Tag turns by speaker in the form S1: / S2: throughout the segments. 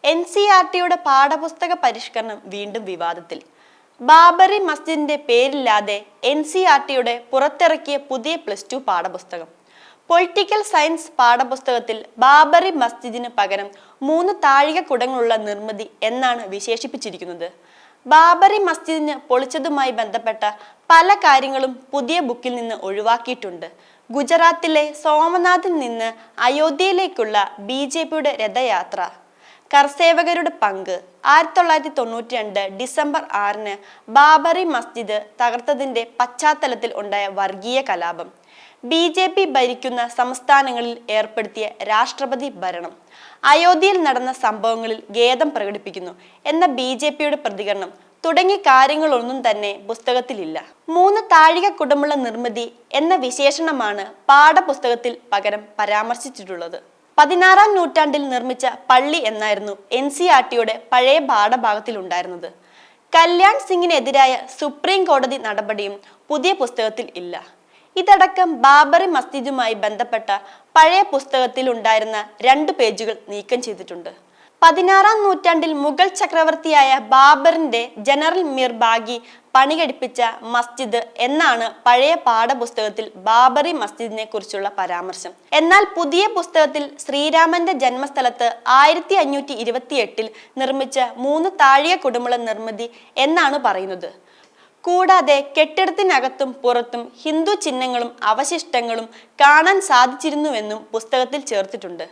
S1: NCERTയുടെ പാഠപുസ്തക പരിഷ്കരണം വീണ്ടും വിവാദത്തിൽ. ബാബറി മസ്ജിദിന്റെ പേരില്ലാതെ NCERTയുടെ പുറത്തിറക്കിയ പുതിയ +2 പാഠപുസ്തകം. പൊളിറ്റിക്കൽ സയൻസ് പാഠപുസ്തകത്തിൽ ബാബറി മസ്ജിദിന് പകരം 3 താഴികക്കുടങ്ങളുള്ള നിർമ്മിതി എന്നാണ് വിശേഷിപ്പിച്ചിരിക്കുന്നത്. ബാബറി മസ്ജിദിന് പൊളിച്ചതുമായി ബന്ധപ്പെട്ട പല കാര്യങ്ങളും പുതിയ ബുക്കിൽ നിന്ന് ഒഴിവാക്കിയിട്ടുണ്ട്. ഗുജറാത്തിലെ സോമനാഥിൽ നിന്ന് അയോധ്യയിലേക്കുള്ള BJPയുടെ രഥയാത്ര, കർസേവകരുടെ പങ്ക്, 1992 ഡിസംബർ 6 ബാബറി മസ്ജിദ് തകർത്തതിന്റെ പശ്ചാത്തലത്തിൽ ഉണ്ടായ വർഗീയ കലാപം, BJP ഭരിക്കുന്ന സംസ്ഥാനങ്ങളിൽ ഏർപ്പെടുത്തിയ രാഷ്ട്രപതി ഭരണം, അയോധ്യയിൽ നടന്ന സംഭവങ്ങളിൽ ഖേദം പ്രകടിപ്പിക്കുന്നു എന്ന BJPയുടെ പ്രതികരണം തുടങ്ങിയ കാര്യങ്ങളൊന്നും തന്നെ പുസ്തകത്തിലില്ല. 3 താഴികക്കുടമുള്ള നിർമ്മിതി എന്ന വിശേഷണമാണ് പാഠപുസ്തകത്തിൽ പകരം പരാമർശിച്ചിട്ടുള്ളത്. 16-ാം നൂറ്റാണ്ടിൽ നിർമ്മിച്ച പള്ളി എന്നായിരുന്നു NCERTയുടെ പഴയ പാഠഭാഗത്തിൽ ഉണ്ടായിരുന്നത്. കല്യാൺ സിംഗിനെതിരായ സുപ്രീം കോടതി നടപടിയും പുതിയ പുസ്തകത്തിൽ ഇല്ല. ഇതടക്കം ബാബറി മസ്ജിദുമായി ബന്ധപ്പെട്ട പഴയ പുസ്തകത്തിൽ ഉണ്ടായിരുന്ന 2 പേജുകൾ നീക്കം ചെയ്തിട്ടുണ്ട്. 16-ാം നൂറ്റാണ്ടിൽ മുഗൾ ചക്രവർത്തിയായ ബാബറിന്റെ ജനറൽ മിർ ബാഗി പണികഴിപ്പിച്ച മസ്ജിദ് എന്നാണ് പഴയ പാഠപുസ്തകത്തിൽ ബാബറി മസ്ജിദിനെ കുറിച്ചുള്ള പരാമർശം. എന്നാൽ പുതിയ പുസ്തകത്തിൽ ശ്രീരാമന്റെ ജന്മസ്ഥലത്ത് 1528 നിർമ്മിച്ച 3 താഴികക്കുടമുള്ള നിർമ്മിതി എന്നാണ് പറയുന്നത്. കൂടാതെ കെട്ടിടത്തിനകത്തും പുറത്തും ഹിന്ദു ചിഹ്നങ്ങളും അവശിഷ്ടങ്ങളും കാണാൻ സാധിച്ചിരുന്നുവെന്നും പുസ്തകത്തിൽ ചേർത്തിട്ടുണ്ട്.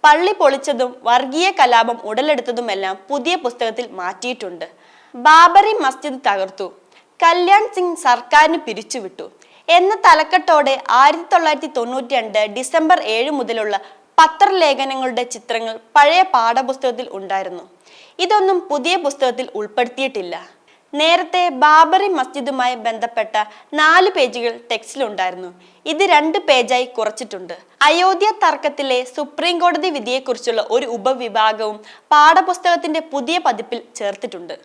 S1: പള്ളി പൊളിച്ചതും വർഗീയ കലാപം ഉടലെടുത്തതുമെല്ലാം പുതിയ പുസ്തകത്തിൽ മാറ്റിയിട്ടുണ്ട്. ബാബറി മസ്ജിദ് തകർത്തു, കല്യാൺ സിംഗ് സർക്കാരിന് പിരിച്ചുവിട്ടു എന്ന തലക്കെട്ടോടെ 1992 ഡിസംബർ 7 മുതലുള്ള പത്രലേഖനങ്ങളുടെ ചിത്രങ്ങൾ പഴയ പാഠപുസ്തകത്തിൽ ഉണ്ടായിരുന്നു. ഇതൊന്നും പുതിയ പുസ്തകത്തിൽ ഉൾപ്പെടുത്തിയിട്ടില്ല. നേരത്തെ ബാബറി മസ്ജിദുമായി ബന്ധപ്പെട്ട 4 പേജുകൾ ടെക്സ്റ്റിലുണ്ടായിരുന്നു. ഇത് 2 പേജായി കുറച്ചിട്ടുണ്ട്. അയോധ്യ തർക്കത്തിലെ സുപ്രീം കോടതി വിധിയെക്കുറിച്ചുള്ള ഒരു ഉപവിഭാഗവും പാഠപുസ്തകത്തിന്റെ പുതിയ പതിപ്പിൽ ചേർത്തിട്ടുണ്ട്.